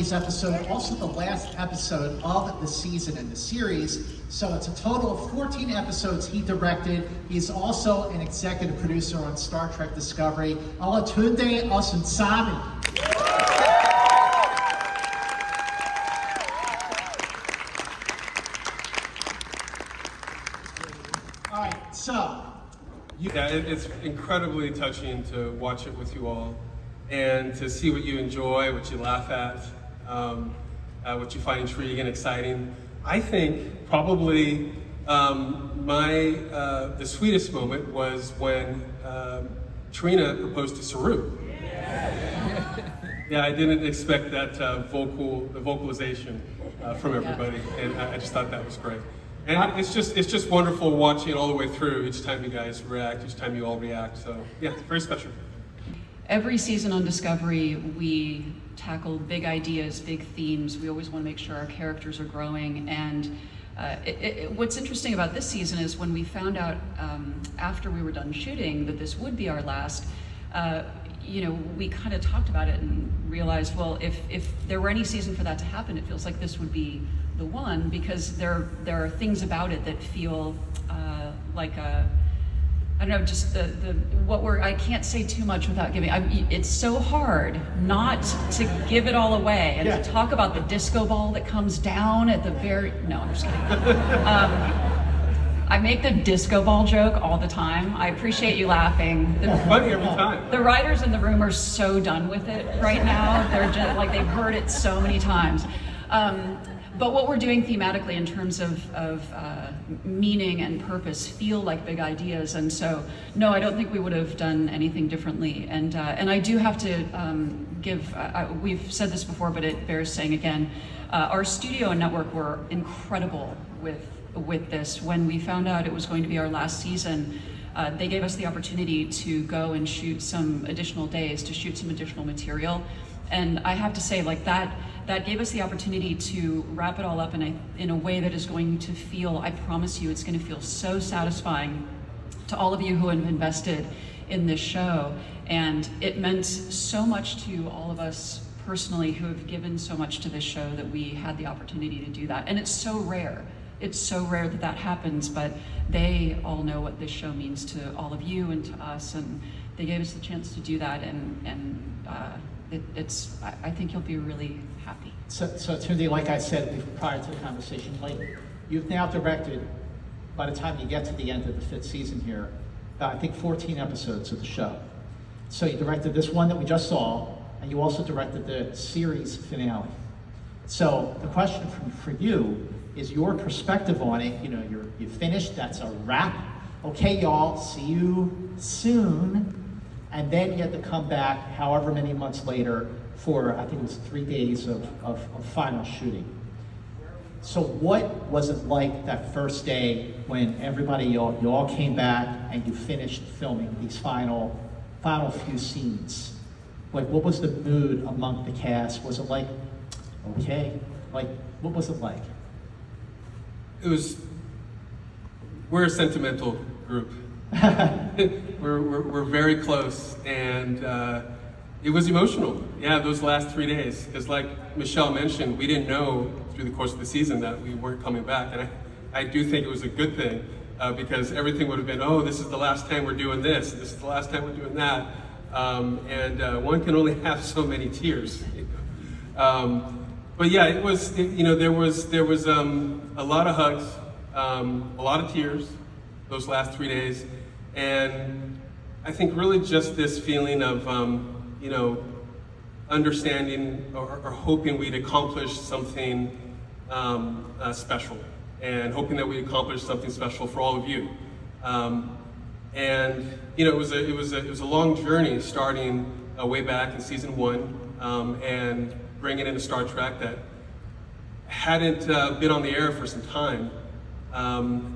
today's episode, also the last episode of the season in the series. So it's a total of 14 episodes he directed. He's also an executive producer on Star Trek Discovery. Olatunde Osunsanmi. All right, so. Yeah, it's incredibly touching to watch it with you all and to see what you enjoy, what you laugh at, what you find intriguing and exciting. I think probably the sweetest moment was when Trina proposed to Saru. Yeah, I didn't expect that vocalization from everybody, and I just thought that was great. And it's just wonderful watching it all the way through. Each time you guys react, each time you all react. So yeah, it's very special. Every season on Discovery, we tackle big ideas, big themes. We always want to make sure our characters are growing. And what's interesting about this season is when we found out after we were done shooting that this would be our last, we kind of talked about it and realized, well, if there were any season for that to happen, it feels like this would be the one, because there are things about it that feel like I don't know, just I can't say too much without giving. It's so hard not to give it all away and to talk about the disco ball that comes down at the very. No, I'm just kidding. I make the disco ball joke all the time. I appreciate you laughing. It's funny every time. The writers in the room are so done with it right now. They're just like, they've heard it so many times. But what we're doing thematically in terms of meaning and purpose feel like big ideas, and so no, I don't think we would have done anything differently. And I do have to give. We've said this before, but it bears saying again. Our studio and network were incredible with this. When we found out it was going to be our last season, they gave us the opportunity to go and shoot some additional days, to shoot some additional material, and I have to say, like that gave us the opportunity to wrap it all up in a way that is going to feel, I promise you, it's going to feel so satisfying to all of you who have invested in this show. And it meant so much to all of us personally who have given so much to this show that we had the opportunity to do that. And it's so rare. It's so rare that happens, but they all know what this show means to all of you and to us, and they gave us the chance to do that, I think you'll be really happy. So Tunde, like I said prior to the conversation, like you've now directed, by the time you get to the end of the 5th season here, I think 14 episodes of the show. So you directed this one that we just saw, and you also directed the series finale. So the question for you is your perspective on it. You're finished, that's a wrap. Okay, y'all, see you soon. And then you had to come back however many months later for, I think it was 3 days of final shooting. So what was it like that first day when you all came back and you finished filming these final few scenes? Like, what was the mood among the cast? Was it like, okay, like, what was it like? We're a sentimental group. we're very close, and it was emotional. Yeah, those last 3 days, because like Michelle mentioned, we didn't know through the course of the season that we weren't coming back, and I do think it was a good thing, because everything would have been, oh, this is the last time we're doing this is the last time we're doing that, and one can only have so many tears. But yeah, there was a lot of hugs, a lot of tears those last 3 days. And I think really just this feeling of, understanding or hoping we'd accomplish something special, and hoping that we'd accomplish something special for all of you. It was a long journey, starting way back in season 1, and bringing in a Star Trek that hadn't been on the air for some time,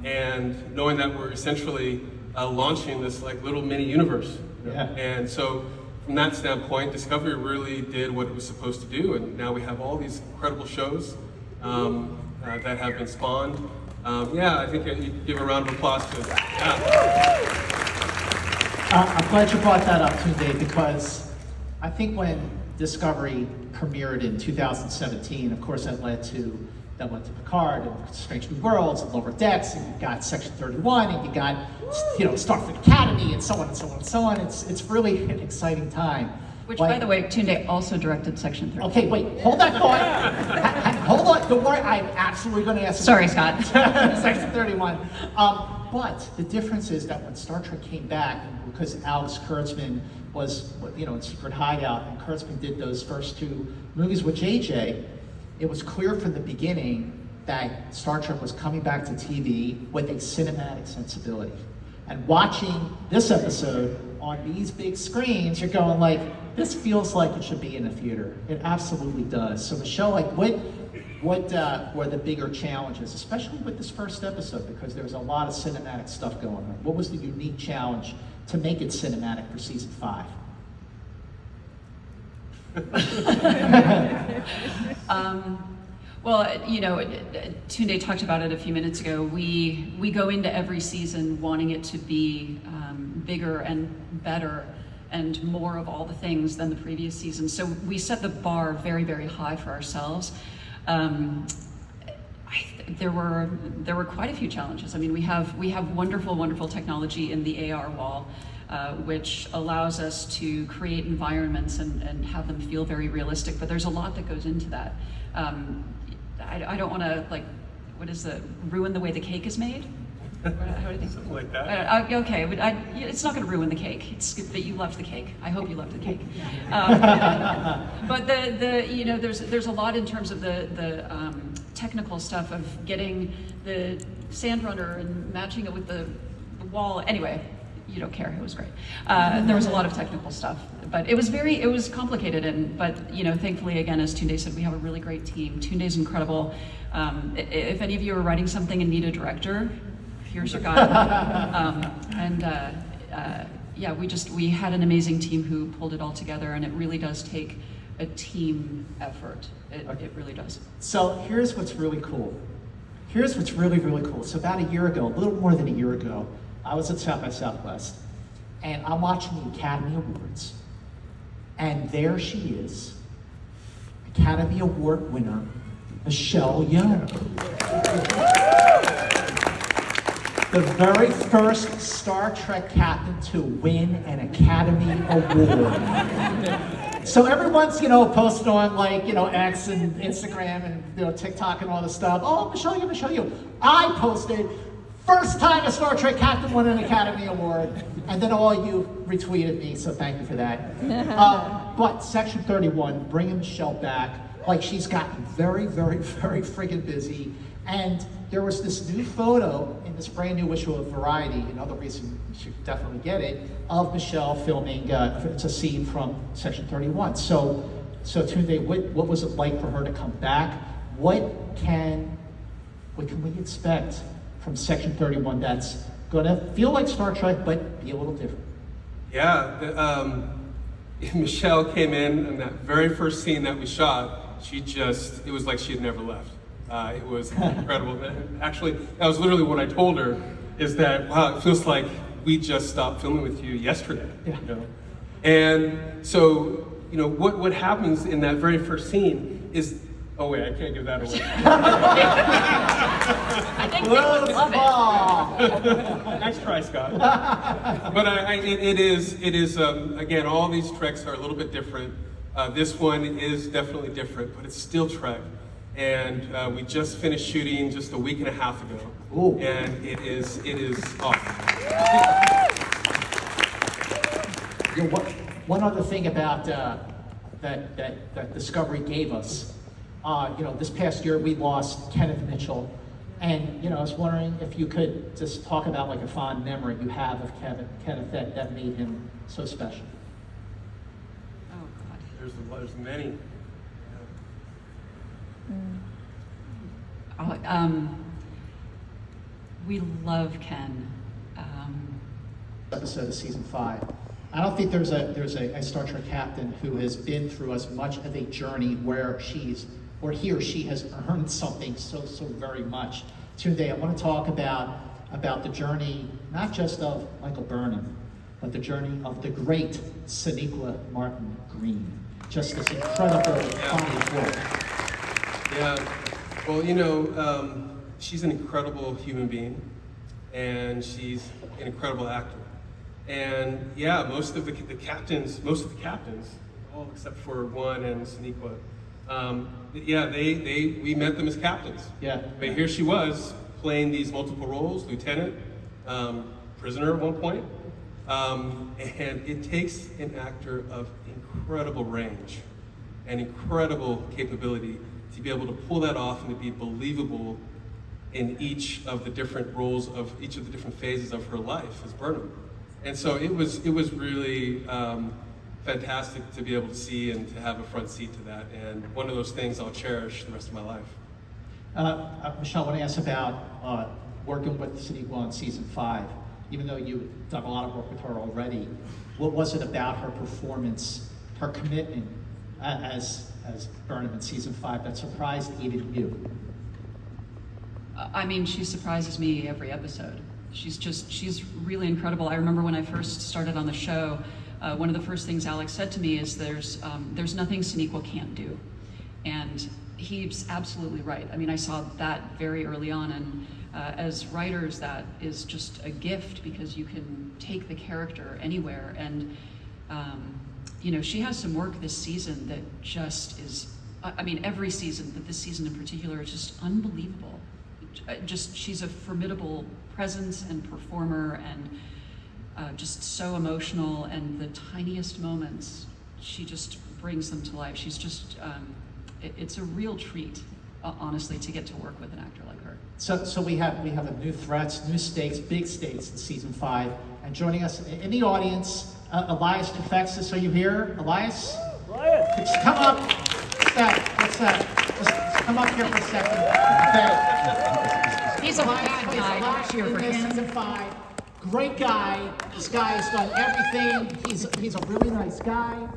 and knowing that we're essentially launching this like little mini universe. Yeah. And so from that standpoint, Discovery really did what it was supposed to do, and now we have all these incredible shows that have been spawned. I think you give a round of applause to it. Yeah. I'm glad you brought that up, Tunde, because I think when Discovery premiered in 2017. Of course, that led to Picard and Strange New Worlds and Lower Decks, and you got Section 31, and you got Starfleet Academy, and so on and so on and so on. It's really an exciting time. Which, by the way, Tunde also directed Section 30. Okay, wait, hold that thought. Hold on, don't worry, I'm absolutely going to ask. Sorry, Scott. Section 31. But the difference is that when Star Trek came back, because Alex Kurtzman was, in Secret Hideout, and Kurtzman did those first 2 movies with JJ, it was clear from the beginning that Star Trek was coming back to TV with a cinematic sensibility. And watching this episode on these big screens, you're going like, this feels like it should be in a theater. It absolutely does. So Michelle, like, what were the bigger challenges, especially with this first episode, because there was a lot of cinematic stuff going on? What was the unique challenge to make it cinematic for season 5? Well, Tunde talked about it a few minutes ago. We go into every season wanting it to be bigger and better and more of all the things than the previous season. So we set the bar very, very high for ourselves. There were quite a few challenges. I mean, we have wonderful, wonderful technology in the AR wall, which allows us to create environments and have them feel very realistic. But there's a lot that goes into that. I don't want to ruin the way the cake is made. How do you think? Something like that. Okay, but it's not going to ruin the cake. It's good that you loved the cake. I hope you loved the cake. But there's a lot in terms of the technical stuff of getting the sand runner and matching it with the wall. Anyway, you don't care. It was great. There was a lot of technical stuff, but it was complicated. But thankfully, again, as Tunde said, we have a really great team. Tunde's incredible. If any of you are writing something and need a director, here's your guy. We had an amazing team who pulled it all together, and it really does take a team effort. It really does. So here's what's really cool. So about a year ago, a little more than a year ago, I was at South by Southwest, and I'm watching the Academy Awards, and there she is, Academy Award winner, Michelle Yeoh. The very first Star Trek captain to win an Academy Award. So everyone's, posting on X and Instagram and TikTok and all this stuff. Oh, Michelle Yeoh. I posted, first time a Star Trek captain won an Academy Award, and then all you retweeted me, so thank you for that. But Section 31, bringing Michelle back, she's gotten very, very, very friggin' busy. And there was this new photo in this brand new issue of Variety, another reason you should definitely get it, of Michelle filming, it's a scene from Section 31. So Tunde, what was it like for her to come back? What can we expect from Section 31 that's gonna feel like Star Trek, but be a little different? Yeah, Michelle came in that very first scene that we shot, it was like she had never left. It was incredible. Actually, that was literally what I told her, is that, wow, it feels like we just stopped filming with you yesterday. Yeah. And so, what happens in that very first scene is, oh wait, I can't give that away. I think people would love it. Nice try, Scott. But it is, again, all these Treks are a little bit different. This one is definitely different, but it's still Trek. And we just finished shooting just a week and a half ago. Ooh. And it is awesome. One other thing about that Discovery gave us, this past year we lost Kenneth Mitchell, and I was wondering if you could just talk about a fond memory you have of Kenneth that made him so special. Oh God. There's many. We love Ken. Episode of season 5. I don't think there's a Star Trek captain who has been through as much of a journey where he or she has earned something so very much. Today, I want to talk about the journey, not just of Michael Burnham, but the journey of the great Sonequa Martin Green. just this incredible body of work. Yeah. Well, she's an incredible human being, and she's an incredible actor. And yeah, most of the captains, all except for one and Sonequa, we met them as captains. Yeah. But here she was playing these multiple roles, lieutenant, prisoner at one point. And it takes an actor of incredible range and incredible capability to be able to pull that off and to be believable in each of the different roles of each of the different phases of her life as Burnham. And so it was really fantastic to be able to see and to have a front seat to that. And one of those things I'll cherish the rest of my life. Michelle, I want to ask about working with Sonequa on season 5. Even though you've done a lot of work with her already, what was it about her performance, her commitment as Burnham in season 5 that surprised even you? I mean, she surprises me every episode. She's really incredible. I remember when I first started on the show, one of the first things Alex said to me is there's nothing Sonequa can't do. And he's absolutely right. I mean, I saw that very early on, and as writers, that is just a gift because you can take the character anywhere. And she has some work this season that just is, I mean, every season, but this season in particular is just unbelievable. She's a formidable presence and performer, and just so emotional, and the tiniest moments, she just brings them to life. She's just, it's a real treat, honestly, to get to work with an actor like her. So we have a new threats, new stakes, big stakes in season 5, and joining us in the audience, Elias Toufexis. Are you here, Elias? Elias, just come up. What's that? Just come up here for a second. Okay. He's a bad guy. Cheer for him. Season 5. Great guy. This guy has done everything. He's a really nice guy.